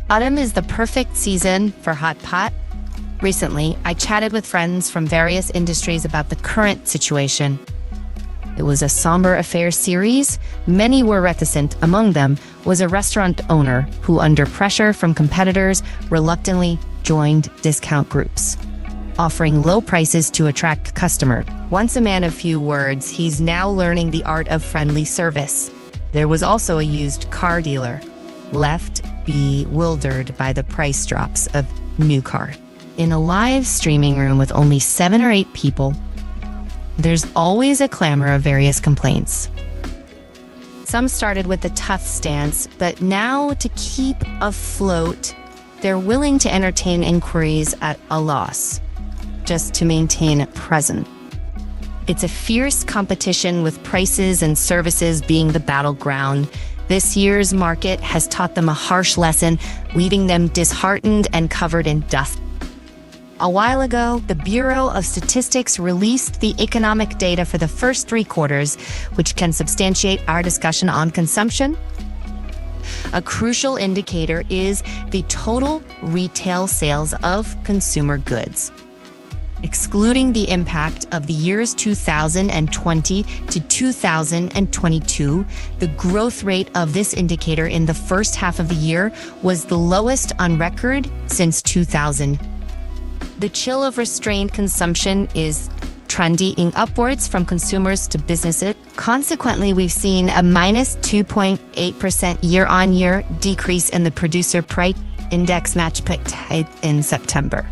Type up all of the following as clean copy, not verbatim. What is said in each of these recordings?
Autumn is the perfect season for hot pot. Recently, I chatted with friends from various industries about the current situation. It was a somber affair series. Many were reticent. Among them was a restaurant owner who, under pressure from competitors, reluctantly joined discount groups, offering low prices to attract customers. Once a man of few words, he's now learning the art of friendly service. There was also a used car dealer, left bewildered by the price drops of new car. In a live streaming room with only 7 or 8 people, there's always a clamor of various complaints. Some started with a tough stance, but now to keep afloat, they're willing to entertain inquiries at a loss, just to maintain presence. It's a fierce competition with prices and services being the battleground. This year's market has taught them a harsh lesson, leaving them disheartened and covered in dust. A while ago, the Bureau of Statistics released the economic data for the first 3 quarters, which can substantiate our discussion on consumption. A crucial indicator is the total retail sales of consumer goods. Excluding the impact of the years 2020 to 2022, the growth rate of this indicator in the first half of the year was the lowest on record since 2000. The chill of restrained consumption is trending upwards from consumers to businesses. Consequently, we've seen a minus 2.8% year-on-year decrease in the producer price index match in September.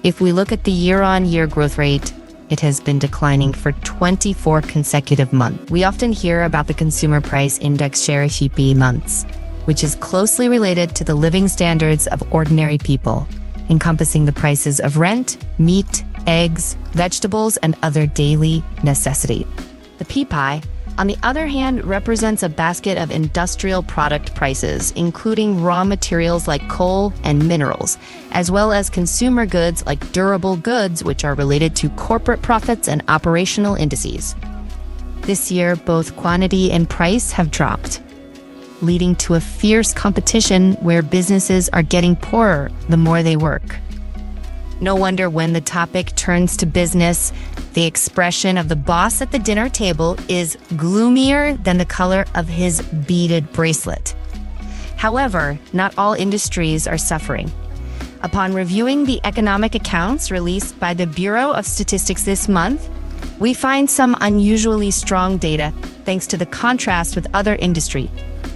If we look at the year-on-year growth rate, it has been declining for 24 consecutive months. We often hear about the consumer price index share CPI months, which is closely related to the living standards of ordinary people, encompassing the prices of rent, meat, eggs, vegetables, and other daily necessities. The PPI, on the other hand, represents a basket of industrial product prices, including raw materials like coal and minerals, as well as consumer goods like durable goods, which are related to corporate profits and operational indices. This year, both quantity and price have dropped, leading to a fierce competition where businesses are getting poorer the more they work. No wonder when the topic turns to business, the expression of the boss at the dinner table is gloomier than the color of his beaded bracelet. However, not all industries are suffering. Upon reviewing the economic accounts released by the Bureau of Statistics this month, we find some unusually strong data thanks to the contrast with other industries.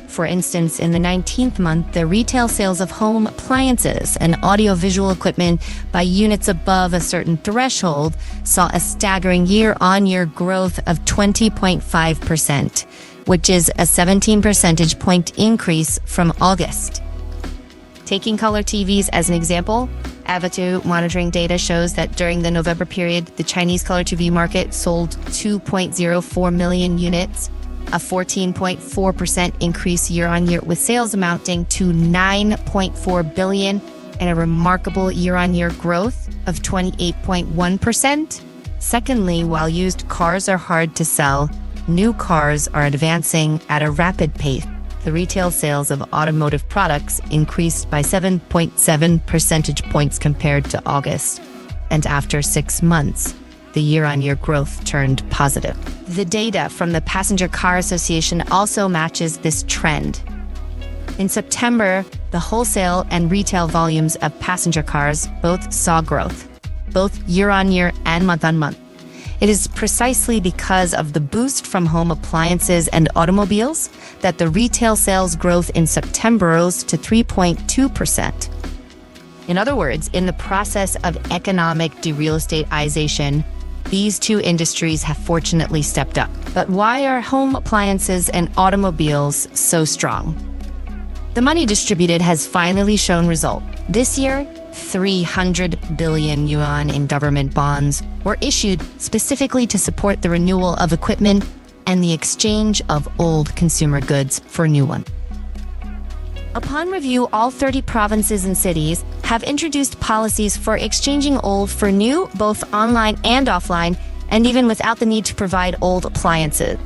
For instance, in the 19th month, the retail sales of home appliances and audiovisual equipment by units above a certain threshold saw a staggering year-on-year growth of 20.5%, which is a 17 percentage point increase from August. Taking color TVs as an example, Avatu monitoring data shows that during the November period, the Chinese color TV market sold 2.04 million units, a 14.4% increase year-on-year, with sales amounting to 9.4 billion and a remarkable year-on-year growth of 28.1%. Secondly, while used cars are hard to sell, new cars are advancing at a rapid pace. The retail sales of automotive products increased by 7.7 percentage points compared to August, and after 6 months, the year-on-year growth turned positive. The data from the Passenger Car Association also matches this trend. In September, the wholesale and retail volumes of passenger cars both saw growth, both year-on-year and month-on-month. It is precisely because of the boost from home appliances and automobiles that the retail sales growth in September rose to 3.2%. In other words, in the process of economic dereal estateization, these two industries have fortunately stepped up. But why are home appliances and automobiles so strong? The money distributed has finally shown result. This year, 300 billion yuan in government bonds were issued specifically to support the renewal of equipment and the exchange of old consumer goods for new ones. Upon review, all 30 provinces and cities have introduced policies for exchanging old for new, both online and offline, and even without the need to provide old appliances.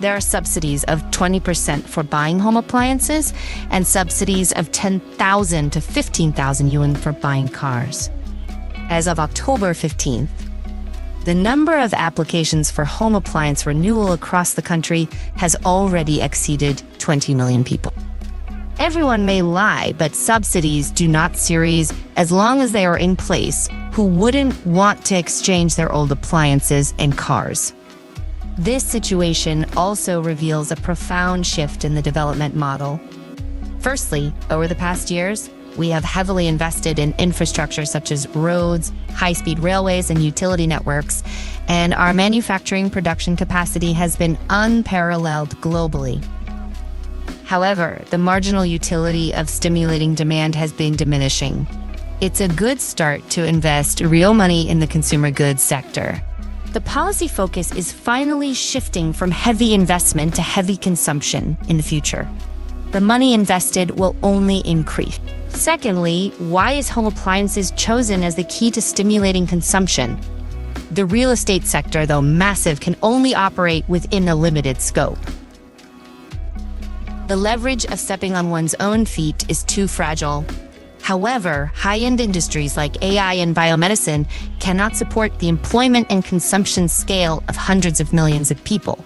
There are subsidies of 20% for buying home appliances and subsidies of 10,000 to 15,000 yuan for buying cars. As of October 15th, the number of applications for home appliance renewal across the country has already exceeded 20 million people. Everyone may lie, but subsidies do not cease as long as they are in place. Who wouldn't want to exchange their old appliances and cars? This situation also reveals a profound shift in the development model. Firstly, over the past years, we have heavily invested in infrastructure such as roads, high-speed railways, and utility networks, and our manufacturing production capacity has been unparalleled globally. However, the marginal utility of stimulating demand has been diminishing. It's a good start to invest real money in the consumer goods sector. The policy focus is finally shifting from heavy investment to heavy consumption in the future. The money invested will only increase. Secondly, why is home appliances chosen as the key to stimulating consumption? The real estate sector, though massive, can only operate within a limited scope. The leverage of stepping on one's own feet is too fragile. However, high-end industries like AI and biomedicine cannot support the employment and consumption scale of hundreds of millions of people.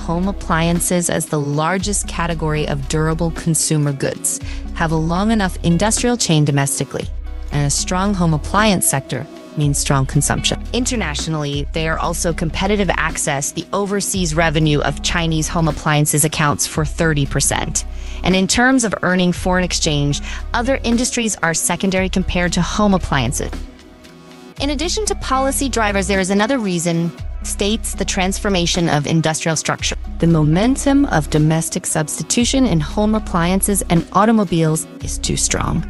Home appliances, as the largest category of durable consumer goods, have a long enough industrial chain domestically, and a strong home appliance sector means strong consumption. Internationally, they are also competitive access. The overseas revenue of Chinese home appliances accounts for 30%. And in terms of earning foreign exchange, other industries are secondary compared to home appliances. In addition to policy drivers, there is another reason states the transformation of industrial structure. The momentum of domestic substitution in home appliances and automobiles is too strong.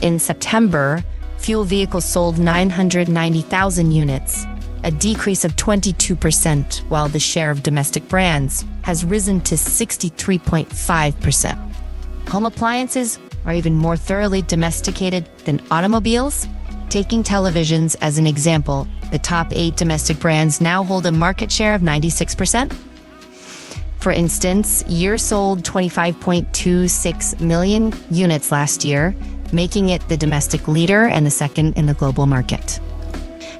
In September, fuel vehicles sold 990,000 units, a decrease of 22%, while the share of domestic brands has risen to 63.5%. Home appliances are even more thoroughly domesticated than automobiles. Taking televisions as an example, the top 8 domestic brands now hold a market share of 96%. For instance, Year sold 25.26 million units last year, making it the domestic leader and the second in the global market.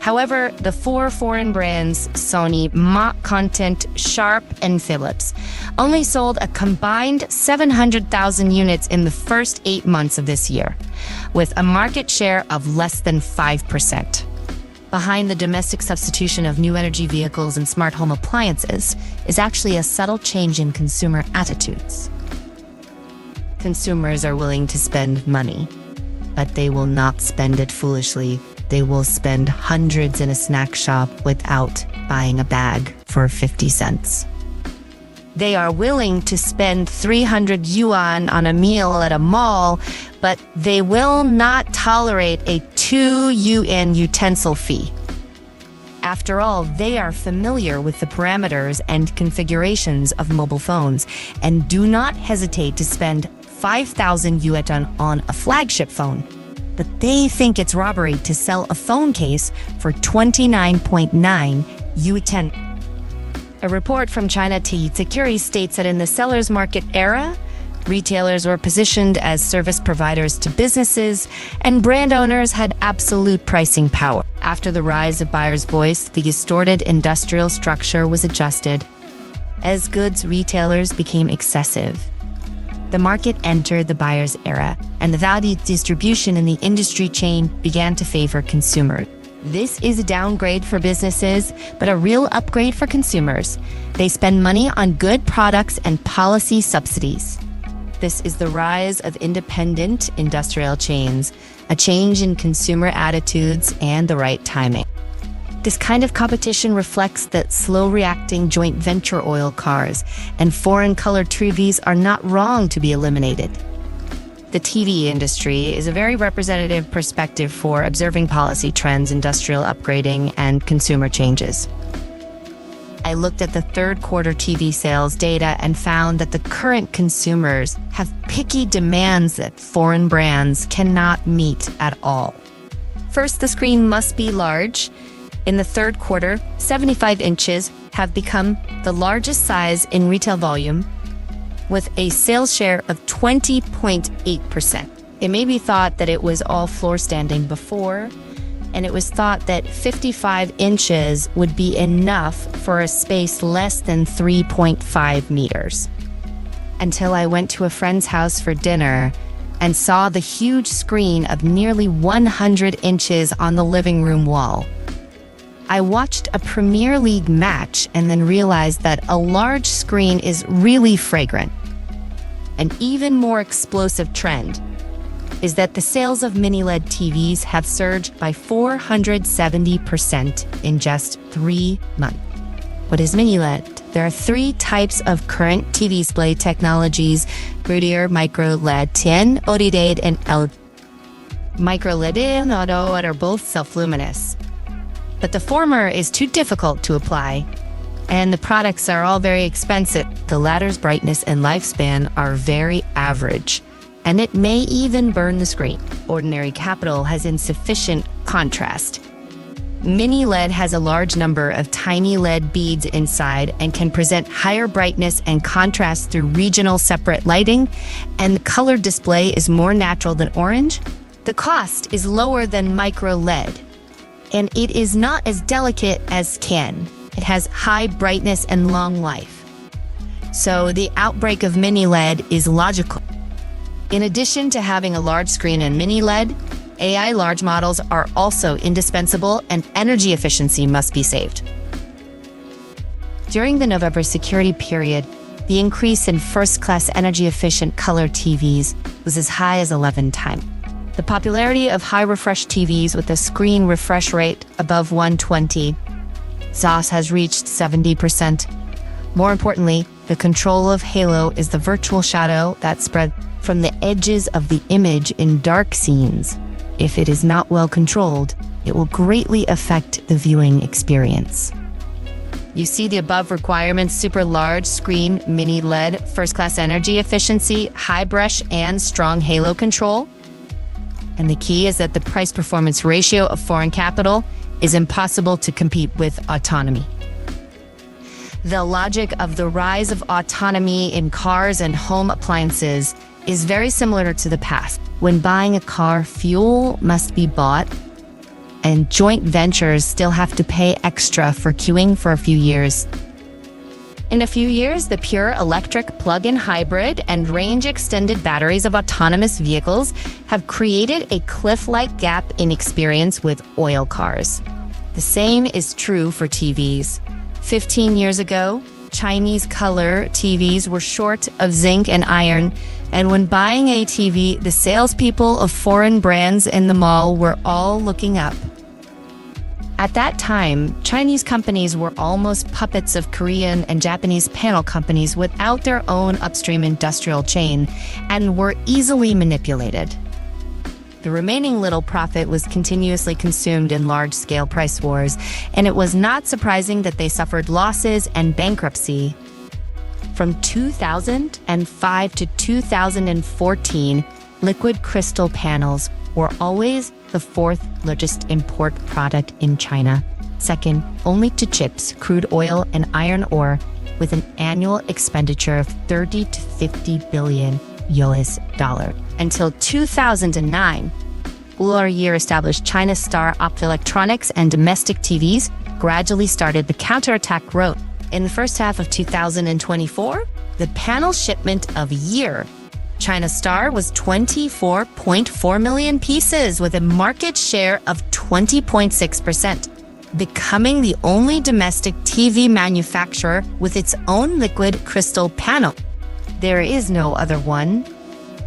However, the 4 foreign brands, Sony, Mach Content, Sharp, and Philips, only sold a combined 700,000 units in the first 8 months of this year, with a market share of less than 5%. Behind the domestic substitution of new energy vehicles and smart home appliances is actually a subtle change in consumer attitudes. Consumers are willing to spend money, but they will not spend it foolishly. They will spend hundreds in a snack shop without buying a bag for 50 cents. They are willing to spend 300 yuan on a meal at a mall, but they will not tolerate a 2 yuan utensil fee. After all, they are familiar with the parameters and configurations of mobile phones and do not hesitate to spend 5,000 yuan on a flagship phone. But they think it's robbery to sell a phone case for 29.9 yuan. A report from China Tea Securities states that in the seller's market era, retailers were positioned as service providers to businesses, and brand owners had absolute pricing power. After the rise of buyer's voice, the distorted industrial structure was adjusted. As goods retailers became excessive, the market entered the buyer's era, and the value distribution in the industry chain began to favor consumers. This is a downgrade for businesses, but a real upgrade for consumers. They spend money on good products and policy subsidies. This is the rise of independent industrial chains, a change in consumer attitudes and the right timing. This kind of competition reflects that slow-reacting joint venture oil cars and foreign-colored TVs are not wrong to be eliminated. The TV industry is a very representative perspective for observing policy trends, industrial upgrading, and consumer changes. I looked at the third quarter TV sales data and found that the current consumers have picky demands that foreign brands cannot meet at all. First, the screen must be large. In the third quarter, 75 inches have become the largest size in retail volume with a sales share of 20.8%. It may be thought that it was all floor standing before, and it was thought that 55 inches would be enough for a space less than 3.5 meters. Until I went to a friend's house for dinner and saw the huge screen of nearly 100 inches on the living room wall. I watched a Premier League match and then realized that a large screen is really fragrant. An even more explosive trend is that the sales of mini-LED TVs have surged by 470% in just 3 months. What is mini-LED? There are 3 types of current TV display technologies: Rudier, Micro LED 10, bloodied, and L. Micro LED and Auto are both self-luminous. But the former is too difficult to apply, and the products are all very expensive. The latter's brightness and lifespan are very average, and it may even burn the screen. Ordinary capital has insufficient contrast. Mini LED has a large number of tiny LED beads inside and can present higher brightness and contrast through regional separate lighting, and the color display is more natural than orange. The cost is lower than micro LED, and it is not as delicate as can. It has high brightness and long life. So the outbreak of mini LED is logical. In addition to having a large screen and mini LED, AI large models are also indispensable, and energy efficiency must be saved. During the November security period, the increase in first-class energy-efficient color TVs was as high as 11 times. The popularity of high-refresh TVs with a screen refresh rate above 120 Hz has reached 70%. More importantly, the control of halo is the virtual shadow that spreads from the edges of the image in dark scenes. If it is not well controlled, it will greatly affect the viewing experience. You see the above requirements: super large screen, mini LED, first-class energy efficiency, high brush, and strong halo control. And the key is that the price-performance ratio of foreign capital is impossible to compete with autonomy. The logic of the rise of autonomy in cars and home appliances is very similar to the past. When buying a car, fuel must be bought, and joint ventures still have to pay extra for queuing for a few years. In a few years, the pure electric plug-in hybrid and range-extended batteries of autonomous vehicles have created a cliff-like gap in experience with oil cars. The same is true for TVs. 15 years ago, Chinese color TVs were short of zinc and iron, and when buying a TV, the salespeople of foreign brands in the mall were all looking up. At that time, Chinese companies were almost puppets of Korean and Japanese panel companies without their own upstream industrial chain, and were easily manipulated. The remaining little profit was continuously consumed in large-scale price wars, and it was not surprising that they suffered losses and bankruptcy. From 2005 to 2014, liquid crystal panels were always the 4th largest import product in China, second only to chips, crude oil, and iron ore, with an annual expenditure of 30 to 50 billion US dollars. Until 2009, year established China Star Optoelectronics and domestic TVs gradually started the counterattack road. In the first half of 2024, the panel shipment of year, China Star was 24.4 million pieces with a market share of 20.6%, becoming the only domestic TV manufacturer with its own liquid crystal panel. There is no other one.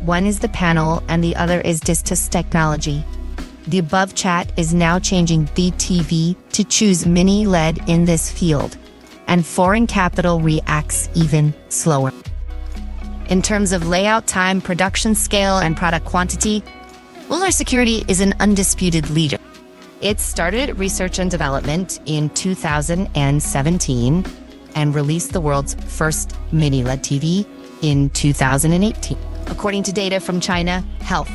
One is the panel and the other is distance technology. The above chat is now changing BTV to choose mini LED in this field, and foreign capital reacts even slower. In terms of layout time, production scale, and product quantity, Lunar Security is an undisputed leader. It started research and development in 2017 and released the world's first mini LED TV in 2018. According to data from China Health,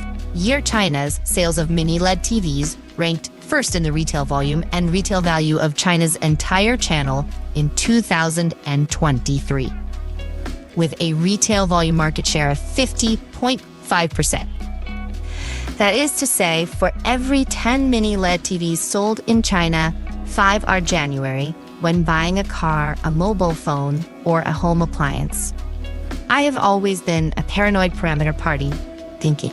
China's sales of mini LED TVs ranked first in the retail volume and retail value of China's entire channel in 2023, with a retail volume market share of 50.5%. That is to say, for every 10 mini LED TVs sold in China, 5 are January when buying a car, a mobile phone, or a home appliance. I have always been a paranoid parameter party thinking.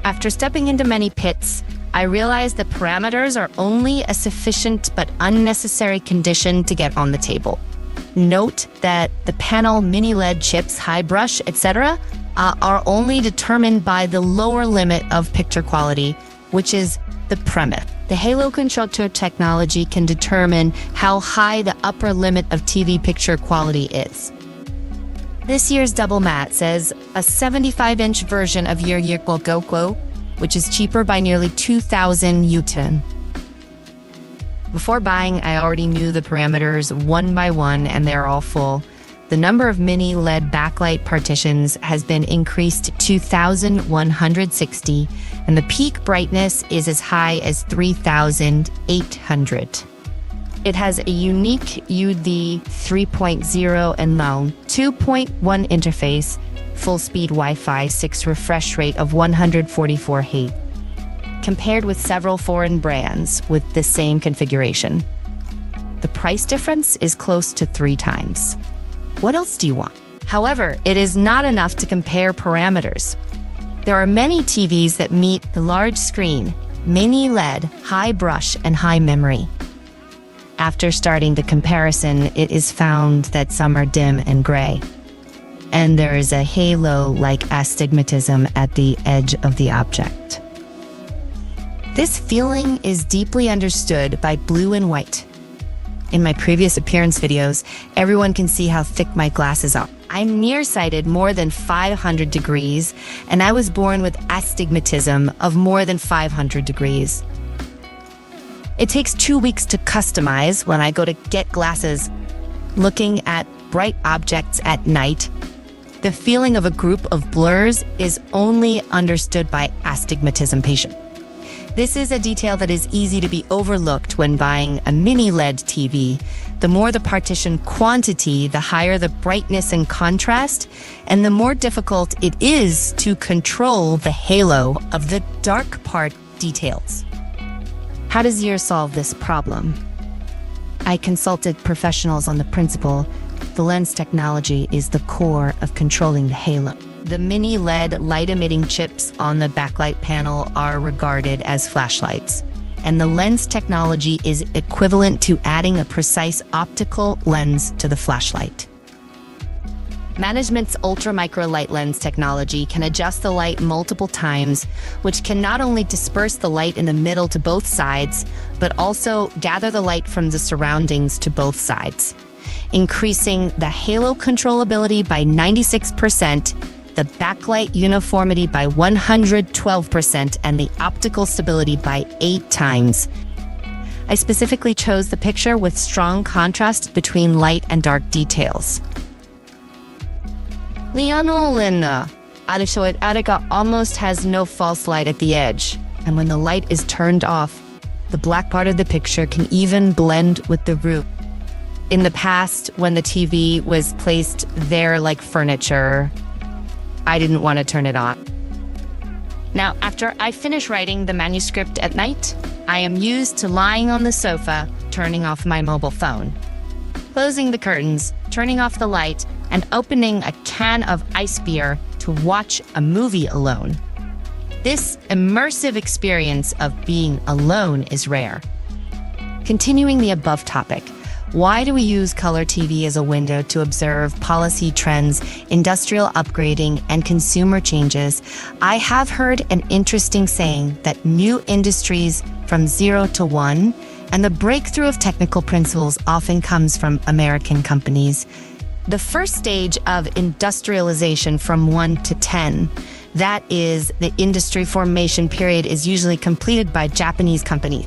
After stepping into many pits, I realized that parameters are only a sufficient but unnecessary condition to get on the table. Note that the panel, mini LED chips, high brush, etc. Are only determined by the lower limit of picture quality, which is the premise. The halo control technology can determine how high the upper limit of TV picture quality is. This year's double matte says a 75-inch version of Year Gokwo, which is cheaper by nearly 2,000 yuan. Before buying, I already knew the parameters one by one, and they're all full. The number of mini LED backlight partitions has been increased to 2,160, and the peak brightness is as high as 3,800. It has a unique UD 3.0 and LAN 2.1 interface, full-speed Wi-Fi 6 refresh rate of 144 Hz, compared with several foreign brands with the same configuration. The price difference is close to 3 times. What else do you want? However, it is not enough to compare parameters. There are many TVs that meet the large screen, mini LED, high brush, and high memory. After starting the comparison, it is found that some are dim and gray, and there is a halo-like astigmatism at the edge of the object. This feeling is deeply understood by blue and white. In my previous appearance videos, everyone can see how thick my glasses are. I'm nearsighted more than 500 degrees, and I was born with astigmatism of more than 500 degrees. It takes 2 weeks to customize when I go to get glasses. Looking at bright objects at night, the feeling of a group of blurs is only understood by astigmatism patients. This is a detail that is easy to be overlooked when buying a mini LED TV. The more the partition quantity, the higher the brightness and contrast, and the more difficult it is to control the halo of the dark part details. How does Year solve this problem? I consulted professionals on the principle the lens technology is the core of controlling the halo. The mini LED light-emitting chips on the backlight panel are regarded as flashlights, and the lens technology is equivalent to adding a precise optical lens to the flashlight. Management's ultra-micro light lens technology can adjust the light multiple times, which can not only disperse the light in the middle to both sides, but also gather the light from the surroundings to both sides, increasing the halo controllability by 96%, the backlight uniformity by 112%, and the optical stability by 8 times. I specifically chose the picture with strong contrast between light and dark details. Lianolina Adishoit Attica almost has no false light at the edge, and when the light is turned off, the black part of the picture can even blend with the roof. In the past, when the TV was placed there like furniture, I didn't want to turn it on. Now, after I finish writing the manuscript at night, I am used to lying on the sofa, turning off my mobile phone, closing the curtains, turning off the light, and opening a can of ice beer to watch a movie alone. This immersive experience of being alone is rare. Continuing the above topic, why do we use color TV as a window to observe policy trends, industrial upgrading, and consumer changes? I have heard an interesting saying that new industries from 0 to 1, and the breakthrough of technical principles often comes from American companies. The first stage of industrialization from 1 to 10, that is, the industry formation period, is usually completed by Japanese companies.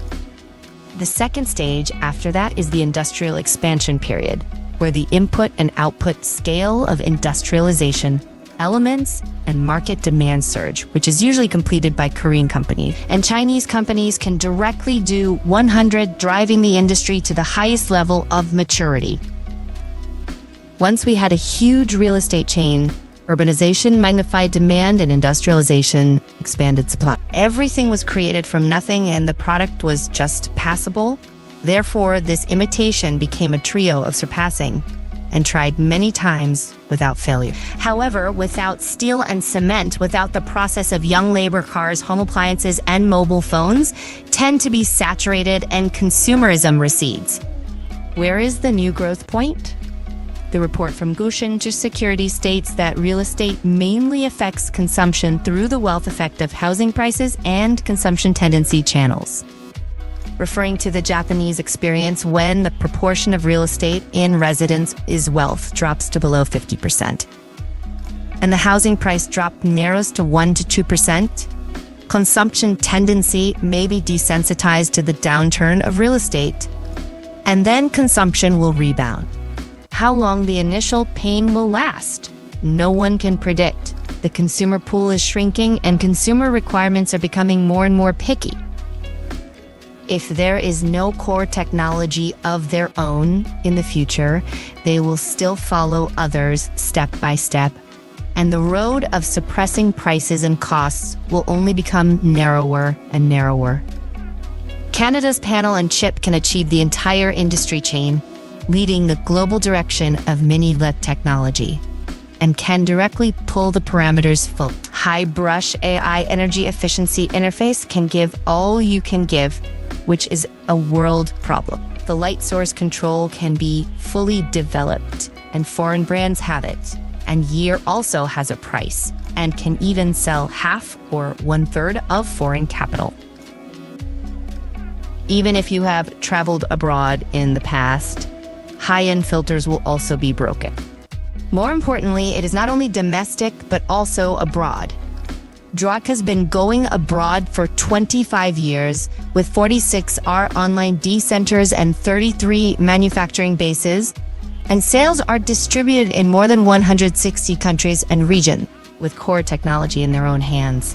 The second stage after that is the industrial expansion period, where the input and output scale of industrialization elements and market demand surge, which is usually completed by Korean companies. And Chinese companies can directly do 100, driving the industry to the highest level of maturity. Once we had a huge real estate chain, urbanization magnified demand and industrialization expanded supply. Everything was created from nothing and the product was just passable. Therefore, this imitation became a trio of surpassing and tried many times without failure. However, without steel and cement, without the process of young labor cars, home appliances, and mobile phones tend to be saturated and consumerism recedes. Where is the new growth point? The report from Gushin to Security states that real estate mainly affects consumption through the wealth effect of housing prices and consumption tendency channels, referring to the Japanese experience when the proportion of real estate in residence is wealth drops to below 50%. And the housing price drop narrows to 1 to 2%. Consumption tendency may be desensitized to the downturn of real estate, and then consumption will rebound. How long the initial pain will last, no one can predict. The consumer pool is shrinking and consumer requirements are becoming more and more picky. If there is no core technology of their own in the future, they will still follow others step by step, and the road of suppressing prices and costs will only become narrower and narrower. Canada's panel and chip can achieve the entire industry chain, leading the global direction of mini-LED technology, and can directly pull the parameters full. High brush AI energy efficiency interface can give all you can give, which is a world problem. The light source control can be fully developed, and foreign brands have it. And Year also has a price, and can even sell half or 1/3 of foreign capital. Even if you have traveled abroad in the past, high-end filters will also be broken. More importantly, it is not only domestic, but also abroad. Drock has been going abroad for 25 years, with 46 R online centers and 33 manufacturing bases, and sales are distributed in more than 160 countries and regions. With core technology in their own hands,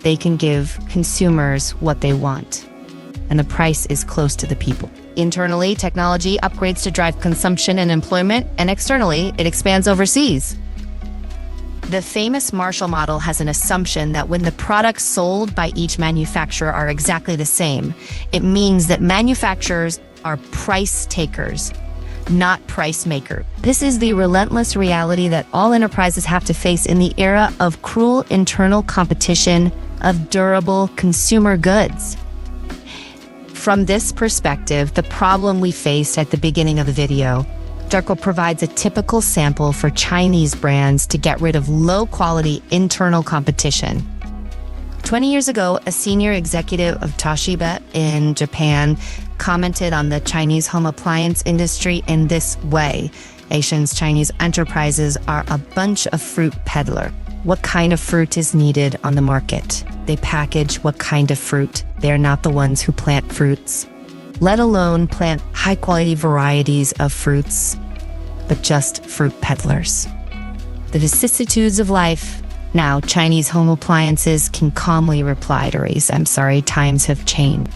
they can give consumers what they want, and the price is close to the people. Internally, technology upgrades to drive consumption and employment, and externally, it expands overseas. The famous Marshall model has an assumption that when the products sold by each manufacturer are exactly the same, it means that manufacturers are price takers, not price makers. This is the relentless reality that all enterprises have to face in the era of cruel internal competition of durable consumer goods. From this perspective, the problem we faced at the beginning of the video, Darko provides a typical sample for Chinese brands to get rid of low-quality internal competition. 20 years ago, a senior executive of Toshiba in Japan commented on the Chinese home appliance industry in this way: Asians' Chinese enterprises are a bunch of fruit peddlers. What kind of fruit is needed on the market? They package what kind of fruit. They're not the ones who plant fruits, let alone plant high-quality varieties of fruits, but just fruit peddlers. The vicissitudes of life. Now, Chinese home appliances can calmly reply to Reese, "I'm sorry, times have changed."